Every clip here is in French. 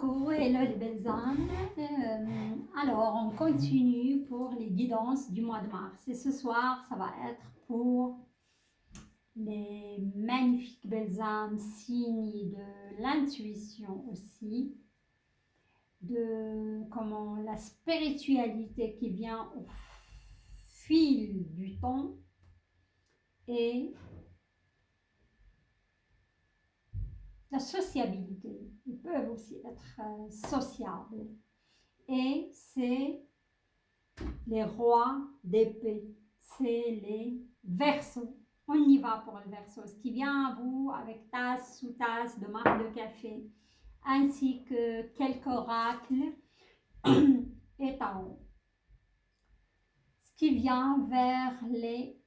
Coucou, hello les belles âmes. Alors, on continue pour les guidances du mois de mars. Et ce soir, ça va être pour les magnifiques belles âmes, signes de l'intuition aussi, de comment la spiritualité qui vient au fil du temps et la sociabilité. Ils peuvent aussi être sociables. Et c'est les rois d'épée, c'est les Verseaux. On y va pour le Verseau. Ce qui vient à vous avec tasse sous tasse de marque de café, ainsi que quelques oracles et tarot. Ce qui vient vers les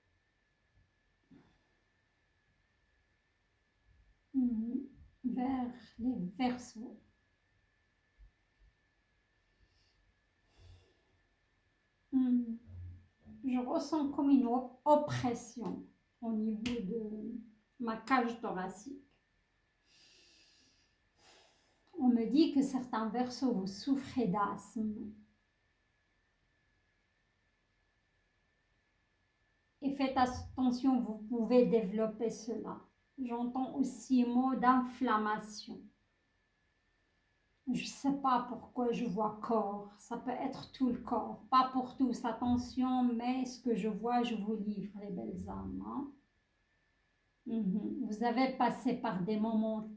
Verseaux. Je ressens comme une oppression au niveau de ma cage thoracique. On me dit que certains Verseaux, vous souffrez d'asthme. Et faites attention, vous pouvez développer cela. J'entends aussi mot d'inflammation. Je ne sais pas pourquoi je vois corps. Ça peut être tout le corps. Pas pour tous, attention, mais ce que je vois, je vous livre, les belles âmes. Hein? Vous avez passé par des moments,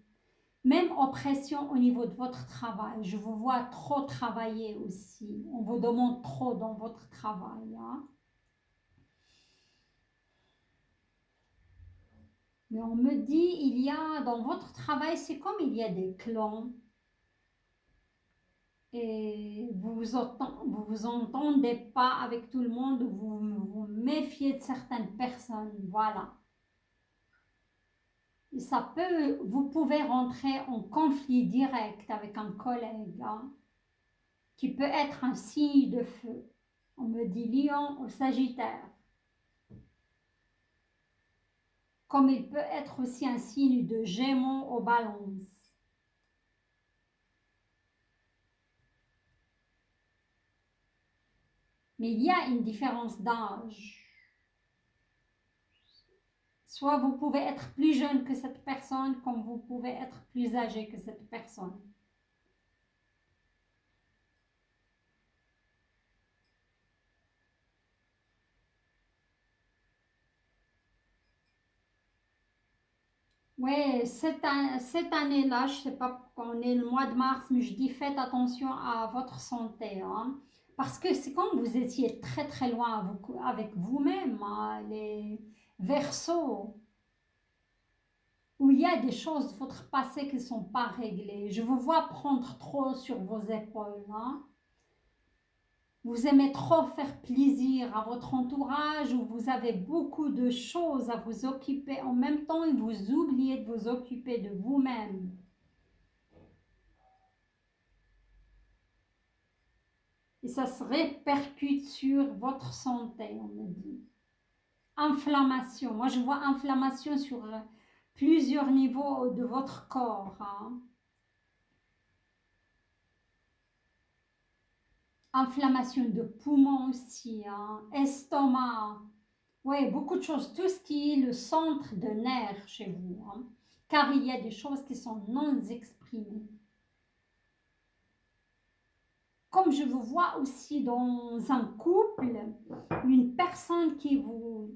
même oppression au niveau de votre travail. Je vous vois trop travailler aussi. On vous demande trop dans votre travail. Hein? Mais on me dit, il y a dans votre travail, c'est comme il y a des clans. Et vous vous entendez pas avec tout le monde, vous vous méfiez de certaines personnes, voilà. Et ça peut, vous pouvez rentrer en conflit direct avec un collègue, hein, qui peut être un signe de feu. On me dit Lion au Sagittaire. Comme il peut être aussi un signe de Gémeaux au Balance. Mais il y a une différence d'âge. Soit vous pouvez être plus jeune que cette personne, comme vous pouvez être plus âgé que cette personne. Oui, cette année-là, je ne sais pas pourquoi on est le mois de mars, mais je dis faites attention à votre santé. Hein, parce que c'est comme vous étiez très très loin avec vous-même, hein, les Verseaux, où il y a des choses de votre passé qui ne sont pas réglées. Je vous vois prendre trop sur vos épaules. Hein. Vous aimez trop faire plaisir à votre entourage ou vous avez beaucoup de choses à vous occuper en même temps et vous oubliez de vous occuper de vous-même. Et ça se répercute sur votre santé, on me dit. Inflammation. Moi, je vois inflammation sur plusieurs niveaux de votre corps. Hein. Inflammation de poumons aussi, hein. Estomac. Oui, beaucoup de choses. Tout ce qui est le centre de nerfs chez vous. Hein. Car il y a des choses qui sont non exprimées. Comme je vous vois aussi dans un couple, une personne qui vous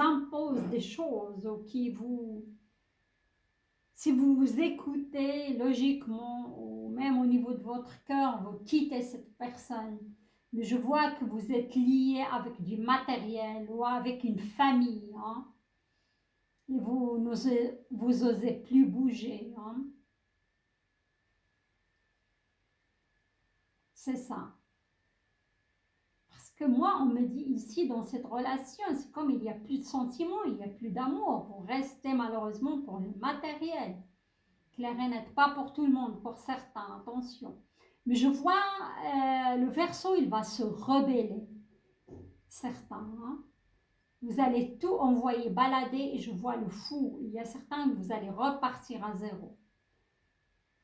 impose des choses ou si vous vous écoutez logiquement ou même au niveau de votre cœur, vous quittez cette personne. Mais je vois que vous êtes lié avec du matériel ou avec une famille. Hein, et vous osez plus bouger. Hein. C'est ça. Parce que moi, on me dit ici, dans cette relation, c'est comme il n'y a plus de sentiments, il n'y a plus d'amour. Vous restez malheureusement pour le matériel. Clair et net, pas pour tout le monde, pour certains, attention. Mais je vois le Verseau, il va se rebeller. Certains. Hein. Vous allez tout envoyer balader et je vois le fou. Il y a certains que vous allez repartir à zéro.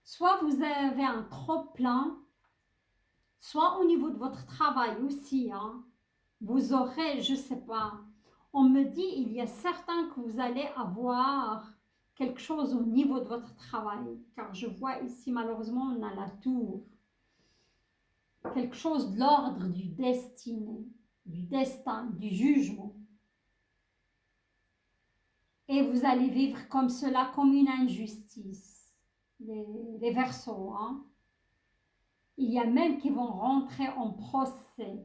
Soit vous avez un trop-plein, soit au niveau de votre travail aussi, hein, vous aurez, je ne sais pas, on me dit, il y a certains que vous allez avoir quelque chose au niveau de votre travail, car je vois ici, malheureusement, on a la tour. Quelque chose de l'ordre du destiné, du destin, du jugement. Et vous allez vivre comme cela, comme une injustice. Les Verseaux, hein. Il y a même qui vont rentrer en procès.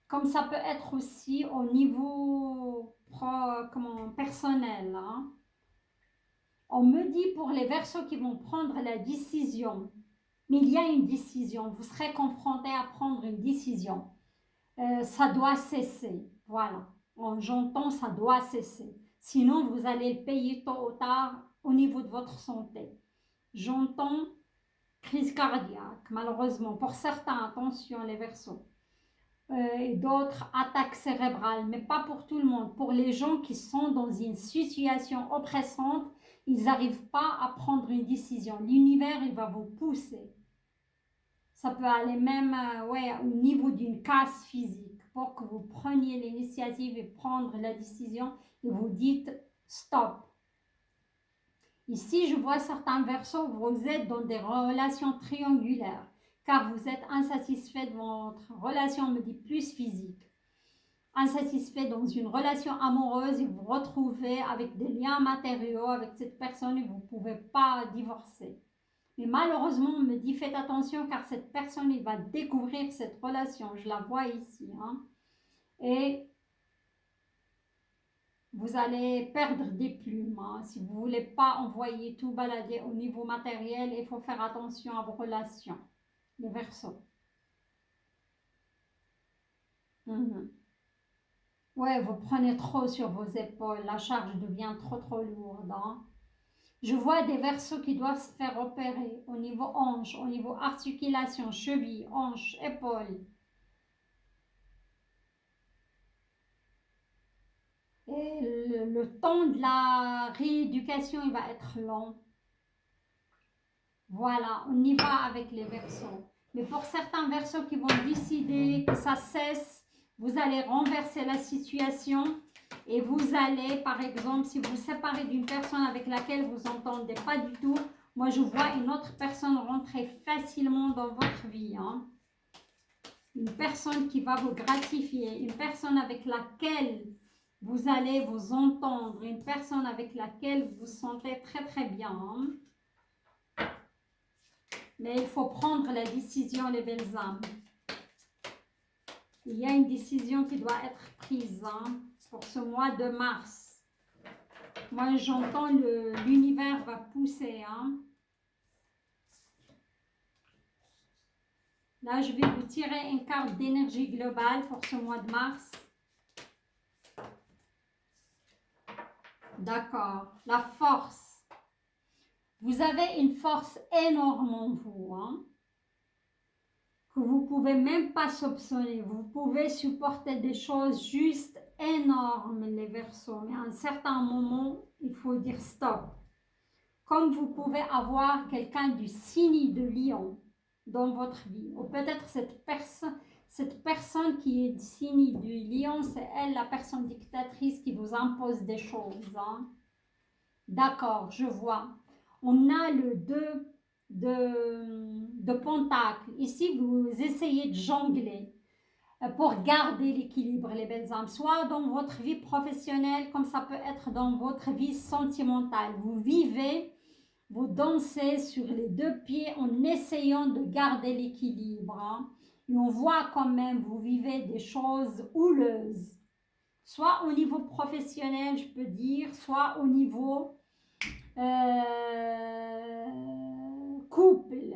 Comme ça peut être aussi au niveau personnel, hein. On me dit pour les Verseaux qui vont prendre la décision, mais il y a une décision, vous serez confronté à prendre une décision. Ça doit cesser, voilà. J'entends, ça doit cesser. Sinon, vous allez le payer tôt ou tard au niveau de votre santé. J'entends crise cardiaque, malheureusement. Pour certains, attention, les Verseaux. Et d'autres, attaques cérébrales, mais pas pour tout le monde. Pour les gens qui sont dans une situation oppressante, ils n'arrivent pas à prendre une décision. L'univers, il va vous pousser. Ça peut aller même au niveau d'une casse physique pour que vous preniez l'initiative et prendre la décision et vous dites stop. Ici, je vois certains Verseaux, vous êtes dans des relations triangulaires car vous êtes insatisfait de votre relation, on me dit plus physique. Insatisfait dans une relation amoureuse et vous vous retrouvez avec des liens matériaux avec cette personne et vous ne pouvez pas divorcer. Mais malheureusement, on me dit faites attention car cette personne il va découvrir cette relation. Je la vois ici. Hein. Et vous allez perdre des plumes. Hein. Si vous ne voulez pas envoyer tout balader au niveau matériel, il faut faire attention à vos relations. Les Verseaux. Ouais, vous prenez trop sur vos épaules. La charge devient trop lourde. Hein. Je vois des Verseaux qui doivent se faire opérer au niveau hanche, au niveau articulation, cheville, hanche, épaule. Et le temps de la rééducation, il va être long. Voilà, on y va avec les Verseaux. Mais pour certains Verseaux qui vont décider que ça cesse, vous allez renverser la situation et vous allez, par exemple, si vous vous séparez d'une personne avec laquelle vous n'entendez pas du tout, moi je vois une autre personne rentrer facilement dans votre vie. Hein. Une personne qui va vous gratifier, une personne avec laquelle vous allez vous entendre, une personne avec laquelle vous vous sentez très bien. Hein. Mais il faut prendre la décision, les belles âmes. Il y a une décision qui doit être prise hein, pour ce mois de mars. Moi, j'entends l'univers va pousser. Hein. Là, je vais vous tirer une carte d'énergie globale pour ce mois de mars. D'accord. La force. Vous avez une force énorme en vous, hein, que vous ne pouvez même pas soupçonner. Vous pouvez supporter des choses juste énormes, les Verseaux. Mais à un certain moment, il faut dire stop. Comme vous pouvez avoir quelqu'un du signe de Lion dans votre vie. Ou peut-être cette personne qui est du signe du Lion, c'est elle, la personne dictatrice qui vous impose des choses. Hein. D'accord, je vois. On a le 2 de Pentacle. Ici, vous essayez de jongler pour garder l'équilibre, les belles âmes. Soit dans votre vie professionnelle, comme ça peut être dans votre vie sentimentale. Vous vivez, vous dansez sur les deux pieds en essayant de garder l'équilibre. Hein. Et on voit quand même, vous vivez des choses houleuses. Soit au niveau professionnel, je peux dire, soit au niveau couple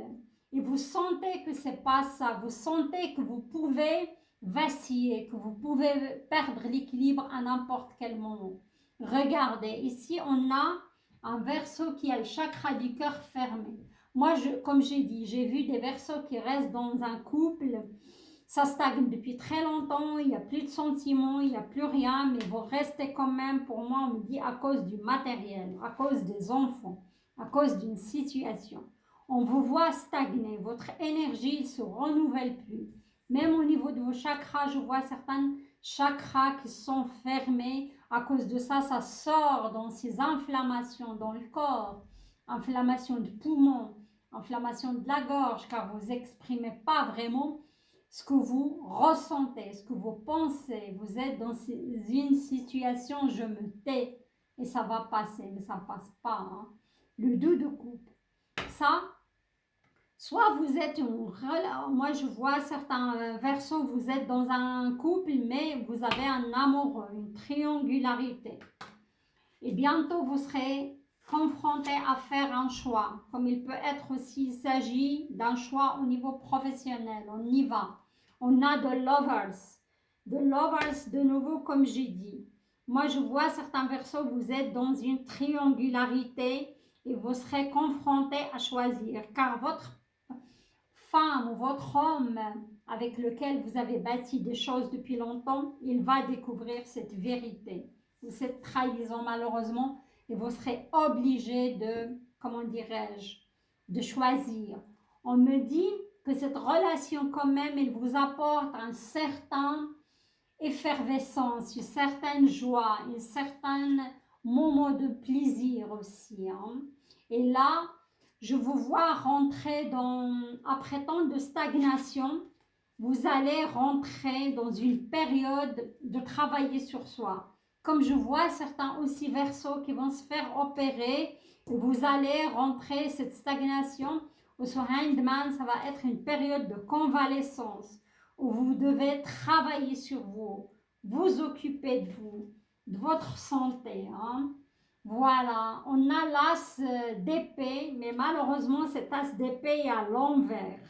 et vous sentez que c'est pas ça, vous sentez que vous pouvez vaciller, que vous pouvez perdre l'équilibre à n'importe quel moment. Regardez, ici on a un Verseau qui a le chakra du cœur fermé. Moi, comme j'ai dit, j'ai vu des Verseaux qui restent dans un couple, ça stagne depuis très longtemps, il n'y a plus de sentiments, il n'y a plus rien, mais vous restez quand même, pour moi, on me dit, à cause du matériel, à cause des enfants, à cause d'une situation. On vous voit stagner, votre énergie ne se renouvelle plus. Même au niveau de vos chakras, je vois certains chakras qui sont fermés. À cause de ça, ça sort dans ces inflammations dans le corps, inflammation du poumon, inflammation de la gorge, car vous n'exprimez pas vraiment ce que vous ressentez, ce que vous pensez. Vous êtes dans une situation, je me tais, et ça va passer, mais ça ne passe pas. Hein. Le dos de coupe, ça, soit vous êtes, moi je vois certains versos, vous êtes dans un couple, mais vous avez un amoureux, une triangularité. Et bientôt vous serez confronté à faire un choix, comme il peut être aussi, il s'agit d'un choix au niveau professionnel. On y va. On a de lovers de nouveau, comme j'ai dit. Moi je vois certains versos, vous êtes dans une triangularité et vous serez confronté à choisir, car votre femme ou votre homme avec lequel vous avez bâti des choses depuis longtemps, il va découvrir cette vérité ou cette trahison malheureusement et vous serez obligé de, comment dirais-je, de choisir. On me dit que cette relation quand même, elle vous apporte un certain effervescence, une certaine joie, un certain moment de plaisir aussi. Hein. Et là, je vous vois rentrer après tant de stagnation, vous allez rentrer dans une période de travailler sur soi. Comme je vois certains aussi versos qui vont se faire opérer, vous allez rentrer cette stagnation, ou sur Handman, ça va être une période de convalescence où vous devez travailler sur vous, vous occuper de vous, de votre santé. Hein. Voilà, on a l'as d'épée, mais malheureusement, cet as d'épée est à l'envers.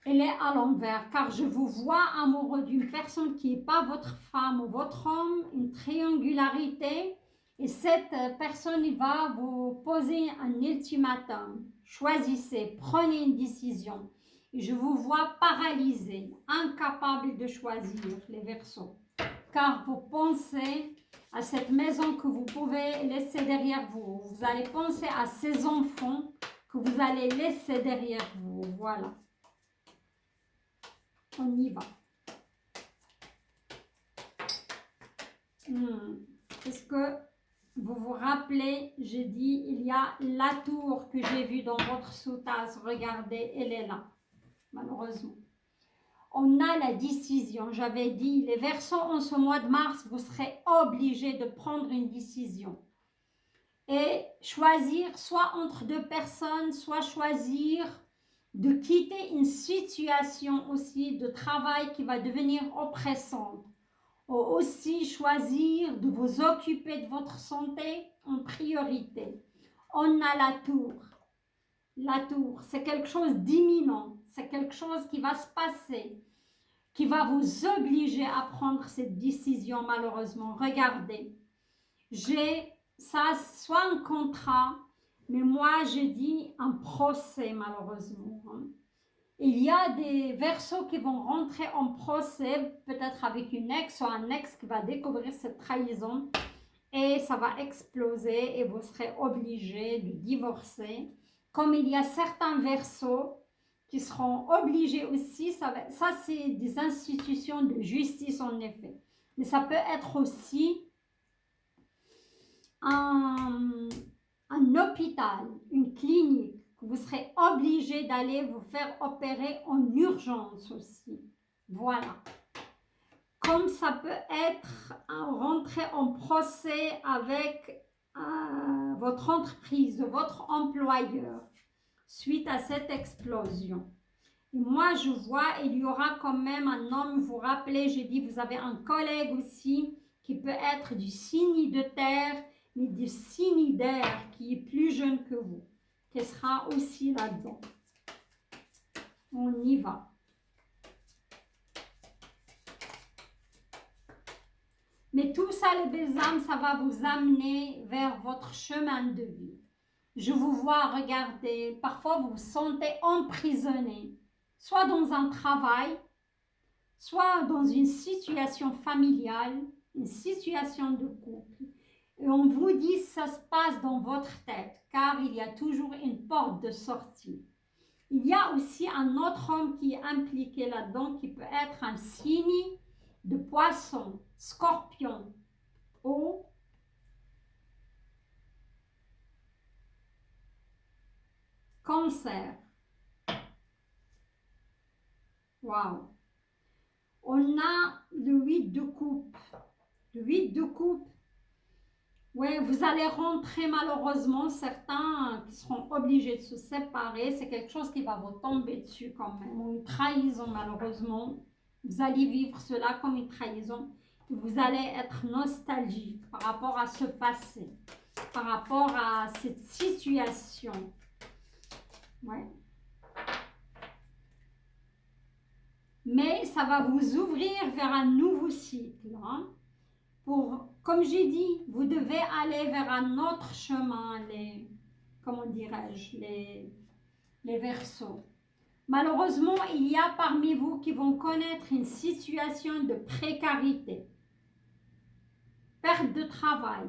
Elle est à l'envers, car je vous vois amoureux d'une personne qui n'est pas votre femme ou votre homme, une triangularité, et cette personne il va vous poser un ultimatum. Choisissez, prenez une décision. Et je vous vois paralysé, incapable de choisir les Verseaux, car vous pensez à cette maison que vous pouvez laisser derrière vous. Vous allez penser à ces enfants que vous allez laisser derrière vous. Voilà. On y va. Est-ce que vous vous rappelez, j'ai dit, il y a la tour que j'ai vue dans votre sous-tasse. Regardez, elle est là, malheureusement. On a la décision. J'avais dit, les Verseaux en ce mois de mars, vous serez obligés de prendre une décision. Et choisir soit entre deux personnes, soit choisir de quitter une situation aussi de travail qui va devenir oppressante. Ou aussi choisir de vous occuper de votre santé en priorité. On a la tour. La tour, c'est quelque chose d'imminent. C'est quelque chose qui va se passer, qui va vous obliger à prendre cette décision malheureusement. Regardez, j'ai ça, soit un contrat, mais moi j'ai dit un procès malheureusement. Il y a des Verseaux qui vont rentrer en procès, peut-être avec une ex ou un ex qui va découvrir cette trahison et ça va exploser et vous serez obligés de divorcer. Comme il y a certains Verseaux qui seront obligés aussi, ça c'est des institutions de justice en effet, mais ça peut être aussi un hôpital, une clinique, que vous serez obligé d'aller vous faire opérer en urgence aussi. Voilà. Comme ça peut être rentrer en procès avec votre entreprise, votre employeur, suite à cette explosion. Et moi, je vois, il y aura quand même un homme, vous vous rappelez, j'ai dit, vous avez un collègue aussi qui peut être du signe de terre, mais du signe d'air qui est plus jeune que vous, qui sera aussi là-dedans. On y va. Mais tout ça, les belles âmes, ça va vous amener vers votre chemin de vie. Je vous vois regarder, parfois vous vous sentez emprisonné, soit dans un travail, soit dans une situation familiale, une situation de couple. Et on vous dit ça se passe dans votre tête, car il y a toujours une porte de sortie. Il y a aussi un autre homme qui est impliqué là-dedans, qui peut être un signe de poisson, scorpion, ou cancer. Waouh! On a le 8 de coupe. Le 8 de coupe. Oui, vous allez rentrer malheureusement, certains qui seront obligés de se séparer, c'est quelque chose qui va vous tomber dessus quand même, ou une trahison malheureusement. Vous allez vivre cela comme une trahison. Vous allez être nostalgique par rapport à ce passé, par rapport à cette situation. Ouais. Mais ça va vous ouvrir vers un nouveau cycle. Hein. Comme j'ai dit, vous devez aller vers un autre chemin, comment dirais-je, les Verseaux. Malheureusement, il y a parmi vous qui vont connaître une situation de précarité, perte de travail,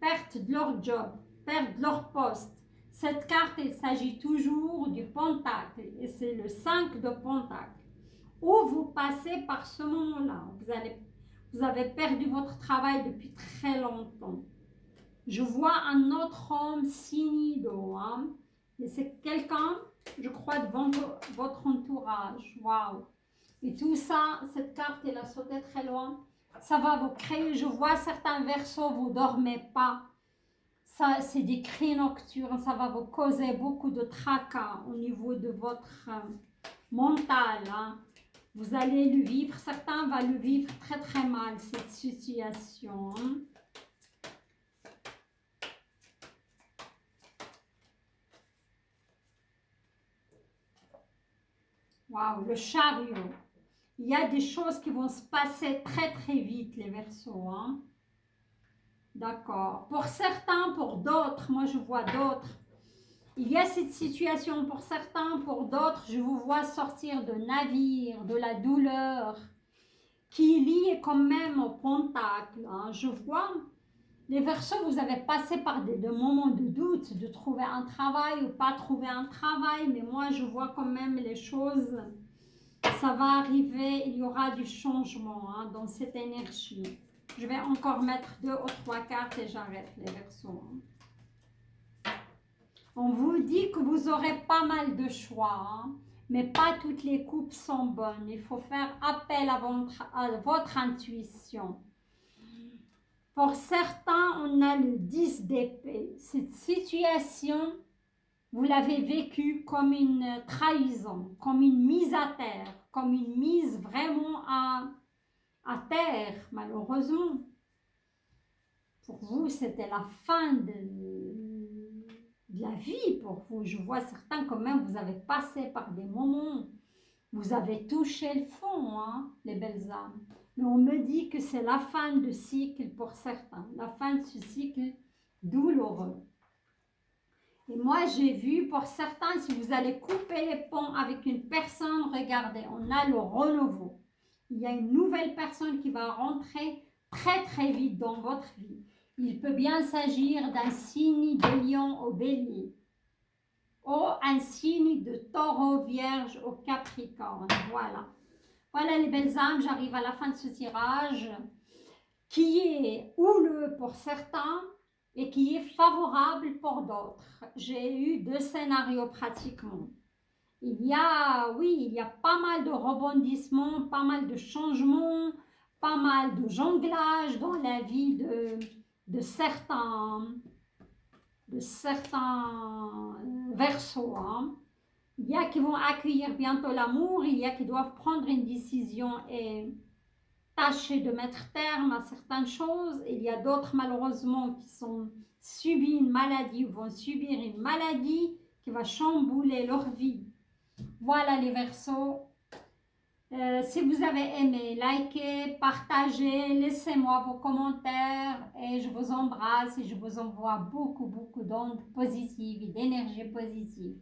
perte de leur job, perte de leur poste. Cette carte, il s'agit toujours du pentacle et c'est le 5 de pentacle. Où vous passez par ce moment-là, vous avez perdu votre travail depuis très longtemps. Je vois un autre homme signé d'eau, hein? Et c'est quelqu'un, je crois, devant votre entourage. Waouh! Et tout ça, cette carte, elle a sauté très loin. Ça va vous créer, je vois certains Verseaux, vous ne dormez pas. Ça, c'est des cris nocturnes, ça va vous causer beaucoup de tracas au niveau de votre mental. Hein. Vous allez le vivre, certains vont le vivre très très mal, cette situation. Hein. Waouh, le chariot. Il y a des choses qui vont se passer très très vite, les Verseaux. Hein. D'accord. Pour certains, pour d'autres, moi je vois d'autres. Il y a cette situation pour certains, pour d'autres, je vous vois sortir de navires, de la douleur, qui est liée quand même au pentacle. Hein. Je vois, les Verseaux, vous avez passé par des moments de doute, de trouver un travail ou pas trouver un travail, mais moi je vois quand même les choses, ça va arriver, il y aura du changement hein, dans cette énergie. Je vais encore mettre 2 ou 3 cartes et j'arrête les Verseaux. Hein. On vous dit que vous aurez pas mal de choix, hein, mais pas toutes les coupes sont bonnes. Il faut faire appel à votre intuition. Pour certains, on a le 10 d'épée. Cette situation, vous l'avez vécue comme une trahison, comme une mise à terre, comme une mise vraiment à terre, malheureusement. Pour vous, c'était la fin de la vie pour vous. Je vois certains quand même, vous avez passé par des moments, vous avez touché le fond, hein, les belles âmes. Mais on me dit que c'est la fin de cycle pour certains, la fin de ce cycle douloureux. Et moi, j'ai vu pour certains, si vous allez couper les ponts avec une personne, regardez, on a le renouveau. Il y a une nouvelle personne qui va rentrer très très vite dans votre vie. Il peut bien s'agir d'un signe de lion au bélier ou un signe de taureau vierge au capricorne. Voilà. Voilà les belles âmes, j'arrive à la fin de ce tirage qui est houleux pour certains et qui est favorable pour d'autres. J'ai eu 2 scénarios pratiquement. Il y a pas mal de rebondissements, pas mal de changements, pas mal de jonglage dans la vie de certains Verseaux. Hein. Il y a qui vont accueillir bientôt l'amour, il y a qui doivent prendre une décision et tâcher de mettre terme à certaines choses. Il y a d'autres malheureusement qui sont subis une maladie ou vont subir une maladie qui va chambouler leur vie. Voilà les Verseaux. Si vous avez aimé, likez, partagez, laissez-moi vos commentaires et je vous embrasse et je vous envoie beaucoup, beaucoup d'ondes positives et d'énergie positive.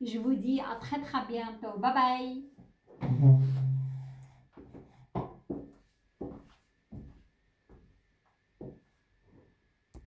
Je vous dis à très très bientôt. Bye bye.